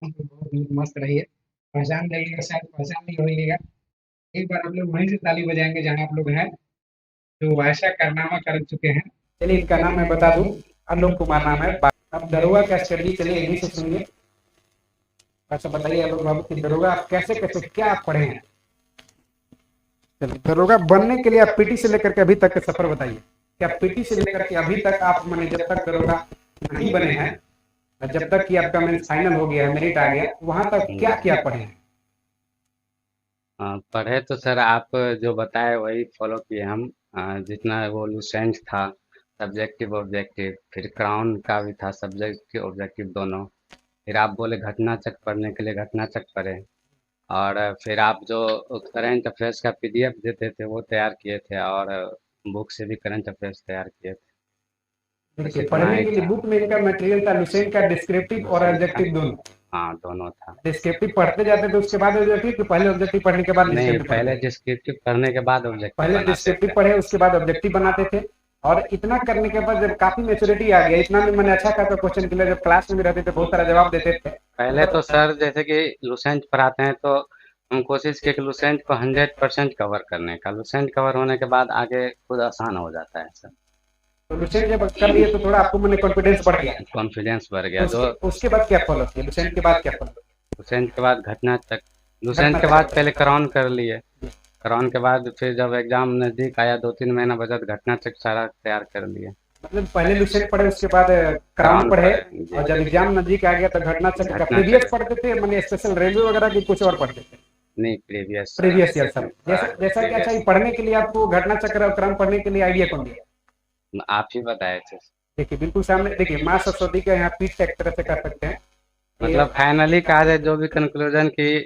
तो बहुत मस्त रही है। पहचान जाइएगा, शायद पहचान नहीं होइएगा। एक बार आप लोग वहीं से ताली बजाएंगे जहाँ आप लोग हैं, जो वैसा कारनामा कर चुके हैं। चलिए इनका नाम मैं बता दूं, आलोक कुमार नाम है। अब दरोगा का स्टडी चलिए इन्हीं से सुनिए। अच्छा बताइए आलोक बाबू कि दरोगा आप कैसे कैसे क्या आप पढ़े हैं। चलिए दरोगा बनने के लिए आप पीटी से लेकर के अभी तक का सफर बताइए कि आप पीटी से लेकर के अभी तक आप मैंने जब तक दरोगा नहीं बने हैं, जब तक कि आपका मेंस फाइनल हो गया, मेरिट आ गया, वहां तक क्या क्या पढ़े हैं। पढ़े तो सर आप जो बताए वही फॉलो किए हम। जितना वो लुसेंट था, सब्जेक्टिव ऑब्जेक्टिव, फिर क्राउन का भी था सब्जेक्टिव ऑब्जेक्टिव दोनों। फिर आप बोले घटना चक्र पढ़ने के लिए घटना चक्र पढ़े। और फिर आप जो करंट अफेयर्स का पीडीएफ देते थे वो तैयार किए थे, और बुक से भी करंट अफेयर्स तैयार किए थे। बस देखिए इतना पढ़ने ही के लिए था। बुक में इनका मटेरियल था लुसेंट का डिस्क्रिप्टिव और लुसेंट का, ऑब्जेक्टिव दोनों। हाँ दोनों था। डिस्क्रिप्टिव पढ़ते जाते थे उसके बाद ऑब्जेक्टिव, कि पहले ऑब्जेक्टिव पढ़ने के बाद नहीं, डिस्क्रिप्टिव पढ़ते पहले थे। डिस्क्रिप्टिव पढ़ने के बाद ऑब्जेक्टिव पहले बनाते डिस्क्रिप्टिव थे। पढ़े उसके बाद ऑब्जेक्टिव बनाते थे। और इतना करने के बाद जब काफी मेच्योरिटी आ गया, इतना में मैंने अच्छा खासा क्वेश्चन के लिए जब क्लास में भी रहते थे बहुत सारा जवाब देते थे। पहले तो सर जैसे कि लुसेंट पढ़ाते हैं तो हम कोशिश किए कि लुसेंट को 100% कवर करने का। लुसेंट कवर होने के बाद आगे खुद आसान हो जाता है सर। तो लुसेंट जब कर लिए तो थोड़ा आपको मैंने कॉन्फिडेंस बढ़ गया। कॉन्फिडेंस बढ़ तो गया जो। उसके बाद क्या फॉलो किया, लुसेंट के बाद क्या फॉलो लुसेंट के बाद घटना तक। घटना लुसेंट के बाद चक्र। पहले क्रॉन कर लिए। क्रॉन के बाद फिर जब एग्जाम नजदीक आया 2-3 महीना बचा तो घटना चक्र सारा तैयार कर लिए। मतलब पहले लुसेंट पढ़े उसके बाद क्राउन क्रॉन पढ़े। पढ़े जी। और जब एग्जाम नजदीक आ गया तो घटना चक्र का घटना प्रीवियस चक्र पढ़ते थे, मैंने स्पेशल रेलवे वगैरह की कुछ और पढ़ते थे। नहीं, प्रीवियस प्रीवियस ईयर सब जैसा जैसा कि अच्छा ये प्रीवियस पढ़ने के लिए आपको घटना चक्र और क्रम पढ़ने के लिए आइडिया कौन दिया। आप ही बताए थे। देखिए बिल्कुल सामने देखिए माँ सरस्वती का यहाँ पीठ एक तरह से कर सकते हैं मतलब कि फाइनली कहा जाए जो भी कंक्लूजन की,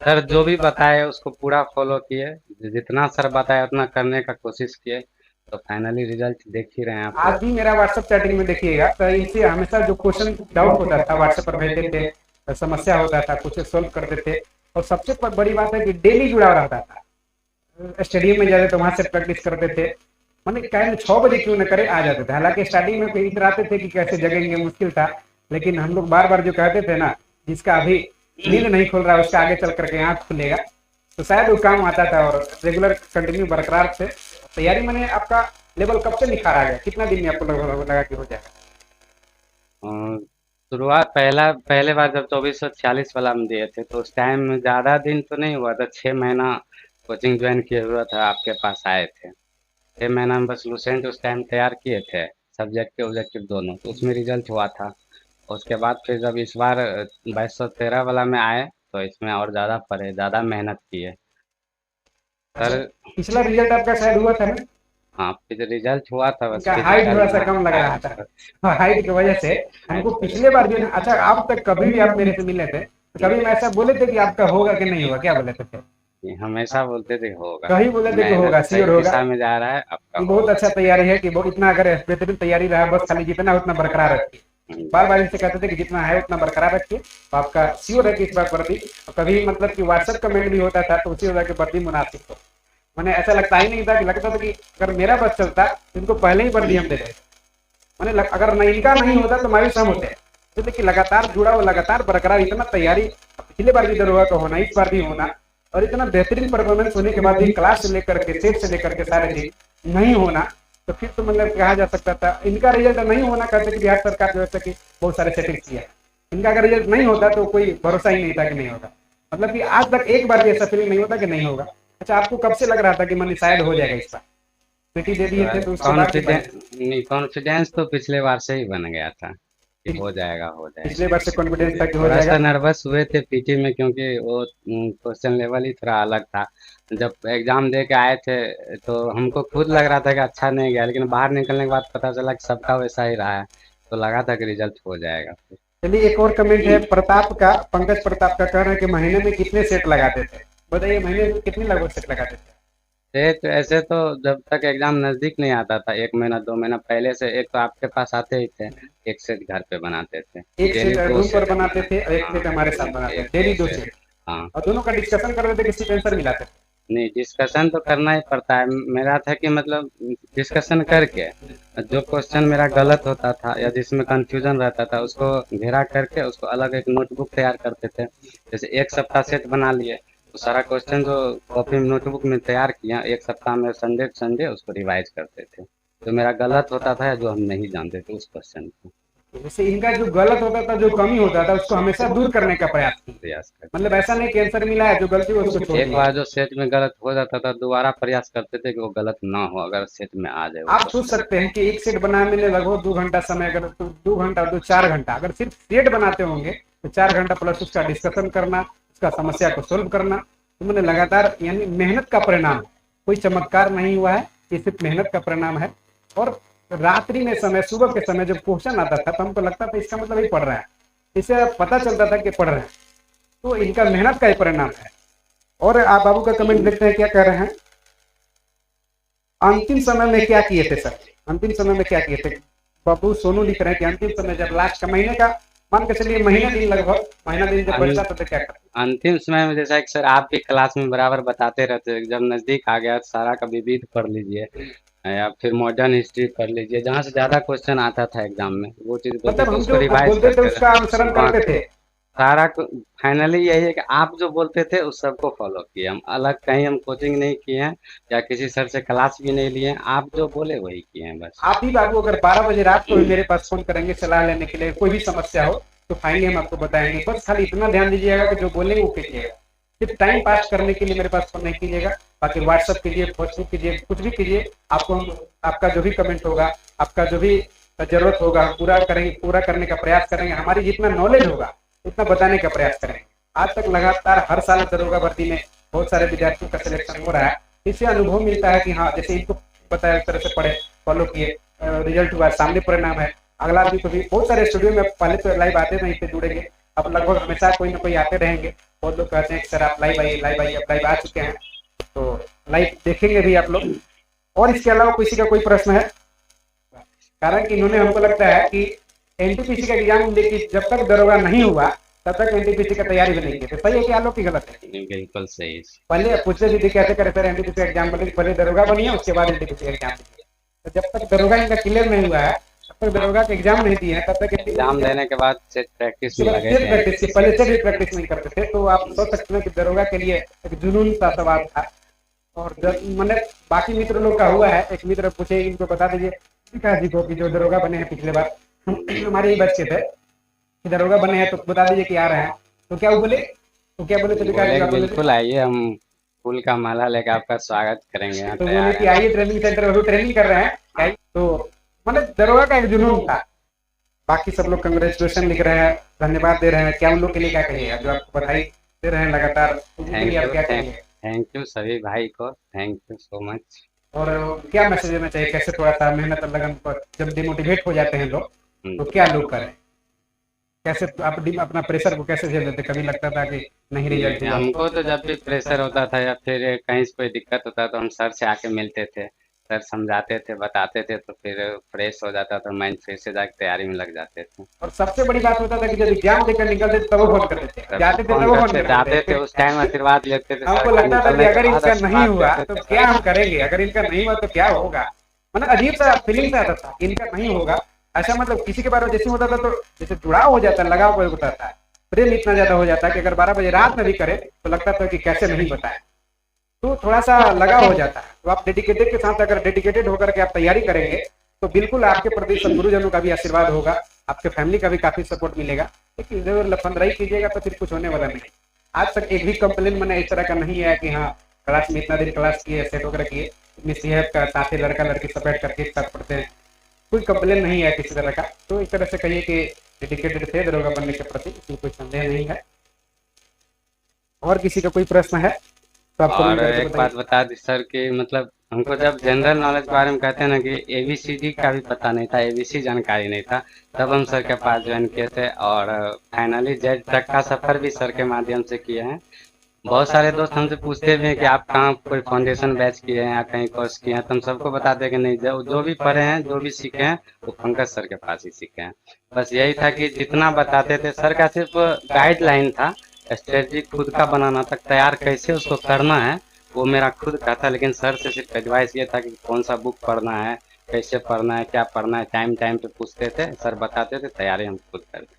सर जो भी बताए उसको पूरा फॉलो किए। जितना सर बताए उतना करने का कोशिश किए, तो फाइनली रिजल्ट देख ही रहे हैं आप आज लोग। भी मेरा व्हाट्सएप चैटिंग में देखिएगा तो इनसे हमेशा जो क्वेश्चन डाउट होता था व्हाट्सएप पर भेजते थे, समस्या होता था कुछ सोल्व करते थे। और सबसे बड़ी बात है कि डेली जुड़ा रहता था, स्टेडियम में जाते तो वहां से प्रैक्टिस करते थे। मैंने कहा 6 बजे क्यों न करे आ जाते थे, हालांकि स्टार्टिंग में कई आते थे कि कैसे जगेंगे, मुश्किल था। लेकिन हम लोग बार बार जो कहते थे ना, जिसका अभी नींद नहीं खुल रहा उसका आगे चल करके आँख खुलेगा। तो शायद वो काम आता था और रेगुलर कंटिन्यू बरकरार से तैयारी। मैंने आपका लेवल कब से निखार आ गया, कितना दिन में आपको लगा कि हो जाएगा। शुरुआत पहले बार जब 2446 वाला हम दिए थे तो उस टाइम ज़्यादा दिन तो नहीं हुआ था। 6 महीना कोचिंग ज्वाइन किए हुआ था, आपके पास आए थे। 6 महीना में बस लुसेंट उस टाइम तैयार किए थे, सब्जेक्टिव ऑब्जेक्टिव दोनों, तो उसमें रिजल्ट हुआ था। उसके बाद फिर जब इस बार 2213 वाला में आए तो इसमें और ज़्यादा पढ़े, ज़्यादा मेहनत किए अच्छा सर। पिछला रिजल्ट आपका शायद हुआ था ना। हाँ, फिर रिजल्ट हुआ था बस इनका हाइट फिजिकल थोड़ा सा में। कम लग रहा था, और हाइट की वजह से हमको हाइट की वजह पिछले बार भी अच्छा आप तक कभी भी आप मेरे से मिले थे तो कभी मैं ऐसा बोले थे कि आपका होगा कि नहीं होगा, क्या बोले थे फिर। कि हमेशा बोलते थे होगा, कहीं बोले थे कि मेहनत होगा, सही श्योर होगा। दिशा में जा रहा है, आपका कि बहुत होगा। अच्छा तैयारी है, कि बहुत इतना अगर बेहतरीन तैयारी रहा, बस खाली जितना उतना बरकरार रखिए। बार बार इनसे कहते थे कि जितना है उतना बरकरार रखिए, तो आपका श्योर है कि इस बार वर्दी। कभी मतलब कि व्हाट्सएप कमेंट भी होता था तो उसी वजह के वर्दी मुनासिब हो। मैंने ऐसा लगता ही नहीं था, कि लगता था कि अगर मेरा बस चलता तो इनको पहले ही वर्दी हम दे देते। मैंने अगर नहीं इनका नहीं होता तो मायूस हम होते। तो देखिए लगातार जुड़ा हुआ, लगातार बरकरार, इतना तैयारी पिछले बार भी दरोगा का होना, इस बार भी होना, और इतना बेहतरीन परफॉर्मेंस होने के बाद भी क्लास से लेकर के सेट से लेकर के सारे चीज नहीं होना, तो फिर तो मतलब कहा जा सकता था इनका रिजल्ट नहीं होना, कहते कि बिहार सरकार जो है कि बहुत सारे सेटिंग्स किया। इनका अगर रिजल्ट नहीं होता तो कोई भरोसा ही नहीं था कि नहीं होगा। मतलब कि आज तक एक बार भी ऐसा फीलिंग नहीं होता कि नहीं होगा। अच्छा आपको कब से लग रहा था कि मन शायद हो जाएगा इस बार, बेटी दे दिए थे तो उसके बाद के कॉन्फिडेंस पहले। नहीं, कॉन्फिडेंस तो पिछले बार से ही बन गया था कि हो जाएगा हो पिछले जाएगा। बार से कॉन्फिडेंस था कि हो थोड़ा जाएगा। सा नर्वस हुए थे पीटी में क्योंकि वो क्वेश्चन लेवल ही थोड़ा अलग था। जब एग्जाम दे के आए थे तो हमको खुद लग रहा था कि अच्छा नहीं गया, लेकिन बाहर निकलने के बाद पता चला कि सबका वैसा ही रहा है, तो लगा था कि रिजल्ट हो जाएगा फिर। चलिए एक और कमेंट है प्रताप का, पंकज प्रताप का, कह रहे हैं कि महीने में कितने सेट लगाते थे। बताइए महीने में कितने लगभग सेट लगाते थे। तो ऐसे तो जब तक एग्जाम नजदीक नहीं आता था, 1 महीना 2 महीना पहले से, एक तो आपके पास आते ही थे, एक सेट घर पे बनाते थे। एक डेली सेट दो रूम पर सेट बनाते थे और एक हाँ, सेट हमारे साथ बनाते थे, एक डेली एक दो सेट। सेट। हाँ, और दोनों का डिस्कशन करते थे, किसी आंसर मिलाते थे। नहीं, डिस्कशन तो करना ही पड़ता है। मेरा था कि मतलब डिस्कशन करके जो क्वेश्चन मेरा गलत होता था या जिसमें कंफ्यूजन रहता था उसको घेरा करके उसको अलग एक नोटबुक तैयार करते थे। जैसे एक सप्ताह सेट बना लिए तो सारा क्वेश्चन जो कॉपी में नोटबुक में तैयार किया एक सप्ताह में संडे संडे उसको रिवाइज करते थे। जो मेरा गलत होता था या जो हम नहीं जानते थे उस क्वेश्चन को जैसे इनका जो गलत होता था, जो कमी होता था, उसको हमेशा दूर करने का प्रयास किया। प्रयास करते मतलब ऐसा नहीं कि आंसर मिला है जो गलती हो उसको छोड़ एक दिया। बार जो सेट में गलत हो जाता था दोबारा प्रयास करते थे कि वो गलत ना हो, अगर सेट में आ जाए वो आप सोच क्वेश्चन। सकते हैं कि एक सेट बनाने में लगभग 2 घंटा समय, अगर तो 2 घंटा तो 4 घंटा, अगर सिर्फ सेट बनाते होंगे तो 4 घंटा प्लस उसका डिस्कशन करना, उसका समस्या को सोल्व करना। तो मैंने लगातार, यानी मेहनत का परिणाम, कोई चमत्कार नहीं हुआ है, ये सिर्फ मेहनत का परिणाम है। और रात्रि में समय, सुबह के समय जब क्वेश्चन आता था तो हमको लगता था इसका मतलब ही पढ़ रहा है, इससे पता चलता था कि पढ़ रहे हैं। तो इनका मेहनत का ही परिणाम है। और आप बाबू का कमेंट देखते हैं, क्या कह रहे हैं? अंतिम समय में क्या किए थे सर? अंतिम समय में क्या किए थे? बाबू सोनू लिख रहे हैं कि अंतिम समय जब लास्ट का महीने का, मान के चलिए महीना दिन, लगभग महीना दिन जब बचता था तो क्या करते? अंतिम समय में जैसा कि सर आप भी क्लास में बराबर बताते रहते हैं, जब नजदीक आ गया तो सारा का विविध पढ़ लीजिए या फिर मॉडर्न हिस्ट्री पढ़ लीजिए, जहाँ से ज्यादा क्वेश्चन आता था एग्जाम में वो चीज बोलते मतलब थे हम उसको जो रिवाइज बोलते थे करते उसका थे। अनुसरण हाँ, करते थे। सारा फाइनली यही है कि आप जो बोलते थे उस सबको फॉलो किए हम, अलग कहीं हम कोचिंग नहीं किए हैं या किसी सर से क्लास भी नहीं लिए हैं, आप जो बोले वही किए हैं बस। आप भी बाबू अगर 12 बजे रात को भी मेरे पास फोन करेंगे सलाह लेने के लिए, कोई भी समस्या हो तो फाइनली हम आपको बताएंगे। बस खाली इतना ध्यान दीजिएगा कि जो बोलेंगे वो कीजिएगा, सिर्फ टाइम पास करने के लिए मेरे पास फोन नहीं कीजिएगा। बाकी व्हाट्सअप कीजिए, फेसबुक कीजिए, कुछ भी कीजिए, आपको हम, आपका जो भी कमेंट होगा, आपका जो भी जरूरत होगा, हम पूरा करेंगे, पूरा करने का प्रयास करेंगे। हमारी जितना नॉलेज होगा उतना बताने का प्रयास करेंगे। आज तक लगातार हर साल दरोगा भर्ती में बहुत सारे विद्यार्थियों का सिलेक्शन हो रहा है। इससे अनुभव मिलता है कि हाँ, जैसे इनको बताया उस तरह से पढ़े, फॉलो किए, रिजल्ट हुआ, सामने परिणाम है। अगला भी कभी बहुत सारे स्टूडियो में पहले तो लाइव आते थे, इस पे जुड़ेंगे, अब लगभग हमेशा कोई ना कोई आते रहेंगे। बहुत लोग कहते हैं कि सर आप लाइव आइए, लाइव आइए, अब लाइव आ चुके हैं तो लाइव देखेंगे भी आप लोग। और इसके अलावा किसी का कोई प्रश्न है? कारण कि इन्होंने, हमको लगता है कि एनटीपीसी का एग्जाम लेके जब तक दरोगा नहीं हुआ तब तक एनटीपीसी का तैयारी भी नहीं की थी। सही है कि आलोक की गलत है? नहीं, बिल्कुल सही। पहले पूछते थे कैसे करे सर एनटीपीसी एग्जाम, बोले पहले दरोगा बनिए उसके बाद एनटीपीसी एग्जाम दीजिए। तो जब तक दरोगा इनका क्लियर नहीं हुआ है, तब तक दरोगा का एग्जाम नहीं दिए हैं, तब तक एग्जाम देने के बाद से प्रैक्टिस में लगे थे। प्रैक्टिस की, पहले से भी प्रैक्टिस नहीं करते थे। तो आप सोच सकते हैं कि दरोगा के लिए एक जुनून सा सवाल था। और मैंने बाकी मित्र लोग का हुआ है, एक मित्र पूछे, इनको बता दीजिए विकास जी को कि जो दरोगा बने हैं पिछले बार हमारे ही बच्चे थे, कि दरोगा बने हैं तो बता दीजिए कि आ रहे हैं। तो क्या वो बोले, तो क्या बोले? तो विकास जी आप बोले बिल्कुल आइए, हम फूल का माला लेकर आपका स्वागत करेंगे। तो बोले कि आइए ट्रेनिंग सेंटर में, ट्रेनिंग कर रहे हैं। तो मतलब दरोगा का एक जुनून था। बाकी सब लोग कंग्रेचुलेशन लिख रहे हैं, धन्यवाद दे रहे हैं। क्या उन लोग के लिए क्या कहिए, जो आपको बधाई दे रहे हैं लगातार, उनके लिए आप क्या कहेंगे? थैंक यू सभी भाई को, थैंक यू सो मच। और क्या मैसेज देना चाहिए, कैसे थोड़ा सा मेहनत और लगन पर जब डिमोटिवेट हो जाते हैं लोग तो क्या लोग करें? कैसे आप अपना प्रेशर को कैसे झेल लेते? कभी लगता था कि नहीं रिजल्ट हुआ? हमको तो जब भी प्रेशर होता था या फिर कहीं से कोई दिक्कत होता तो हम सर से आके मिलते थे, सर समझाते थे, बताते थे, तो फिर फ्रेश हो जाता था माइंड, फिर से जाके तैयारी में लग जाते थे। और सबसे बड़ी बात होता था कि जब एग्जाम देकर निकलते थे तब वो फोन करते थे, जाते थे तब वो फोन जाते थे, उस टाइम आशीर्वाद लेते थे। हमको लगता था कि अगर इनका नहीं हुआ तो क्या हम करेंगे, अगर इनका नहीं हुआ तो क्या होगा। मतलब अजीब सा फीलिंग आता था, इनका नहीं होगा ऐसा, मतलब किसी के बारे में जैसे होता था तो जैसे जुड़ाव हो जाता, लगाव कोई होता था, प्रेम इतना ज्यादा हो जाता है कि अगर 12 बजे रात में भी करे तो लगता था कि कैसे नहीं बताए। तो थोड़ा सा लगाव हो जाता है। तो आप डेडिकेटेड के साथ, अगर डेडिकेटेड होकर के आप तैयारी करेंगे तो बिल्कुल आपके प्रति सब गुरुजनों का भी आशीर्वाद होगा, आपके फैमिली का भी काफी सपोर्ट मिलेगा। लेकिन जरूर लफंदराई कीजिएगा तो फिर कुछ होने वाला नहीं। आज तक एक भी कंप्लेन मैंने इस तरह का नहीं है कि हाँ क्लास में इतना देर क्लास किए, सेट वगैरह किए, मिसबिहेव का साथ ही लड़का लड़की सब बैठ करके एक साथ पढ़ते हैं, कोई कंप्लेन नहीं है किसी तरह का। तो इस तरह से कहिए कि डेडिकेटेड थे दरोगा बनने के प्रति, इसमें कोई संदेह नहीं है। और किसी का कोई प्रश्न है तो आप और एक बात बता दी सर कि मतलब हमको जब जनरल नॉलेज के बारे में कहते हैं ना कि एबीसीडी का भी पता नहीं था, एबीसी जानकारी नहीं था, तब हम सर के पास ज्वाइन किए थे और फाइनली जेड तक का सफर भी सर के माध्यम से किए हैं। बहुत सारे दोस्त हमसे पूछते भी हैं कि आप कहाँ कोई फाउंडेशन बैच किए हैं या कहीं कोर्स किए हैं, तो हम सबको बताते हैं कि नहीं, जो भी पढ़े हैं, जो भी सीखे हैं वो पंकज सर के पास ही सीखे हैं। बस यही था कि जितना बताते थे सर का सिर्फ गाइडलाइन था, स्ट्रेटजी खुद का बनाना तक तैयार कैसे उसको करना है वो मेरा खुद का था, लेकिन सर से सिर्फ एडवाइस ये था कि कौन सा बुक पढ़ना है, कैसे पढ़ना है, क्या पढ़ना है, टाइम टाइम पे पूछते थे, सर बताते थे, तैयारी हम खुद करते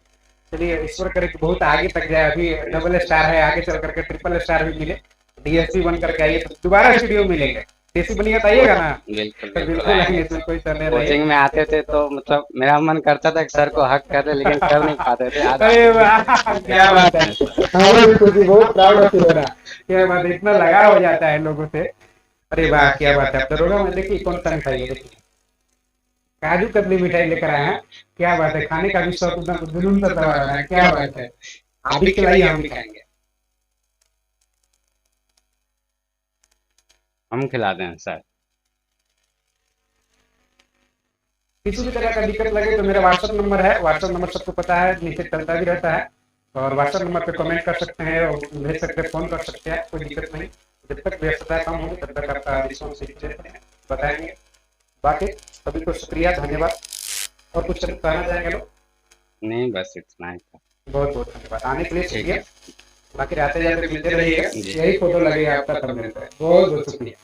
चलिए ईश्वर करे कि बहुत आगे तक जाए, अभी डबल स्टार है, आगे चल करके ट्रिपल स्टार भी मिले, डीएसपी बन करके आइए तो दोबारा स्टूडियो मिलेंगे। डीएसपी बनिएगा तो आइएगा ना? थे। बिल्कुल तो बिल्कुल बिल्कुल आएंगे, आएंगे इसमें सर। कोई शक नहीं कोचिंग रहे। में आते थे तो मतलब मेरा मन करता था कि सर को हक कर दे, लेकिन कर नहीं पाते थे। आज अरे वाह क्या बात है, हमारे भी खुशी, बहुत प्राउड फील हो रहा। क्या बात है, इतना लगाव हो जाता है लोगों से। अरे वाह क्या बात है। अब दरोगा में देखिए कौन सा मिठाई है, देखिए काजू कतली मिठाई लेकर आए हैं। क्या बात है, खाने का भी शौक एकदम जुनून से दबा रहा है। क्या बात है, आप भी खिलाइए, हम भी खाएंगे। हम खिलाते हैं सर। किसी भी तरह का दिक्कत लगे तो मेरा व्हाट्सएप नंबर है, व्हाट्सएप नंबर सबको पता है, नीचे चलता भी रहता है। और व्हाट्सएप नंबर पे कमेंट कर सकते हैं और भेज सकते हैं, फोन कर सकते हैं, कोई दिक्कत नहीं। जब तक व्यस्तता कम होगी तब तक आपका रिस्पॉन्स बताएंगे। बाकी सभी को शुक्रिया, धन्यवाद। और कुछ कहना चाहेंगे लोग? नहीं, बस इतना ही था। बहुत बहुत धन्यवाद आने के लिए, ठीक शुक्रिया। है। बाकी आते जाते मिलते रहिएगा, जी। यही फोटो लगेगा आपका, तब मिलता है। बहुत बहुत शुक्रिया।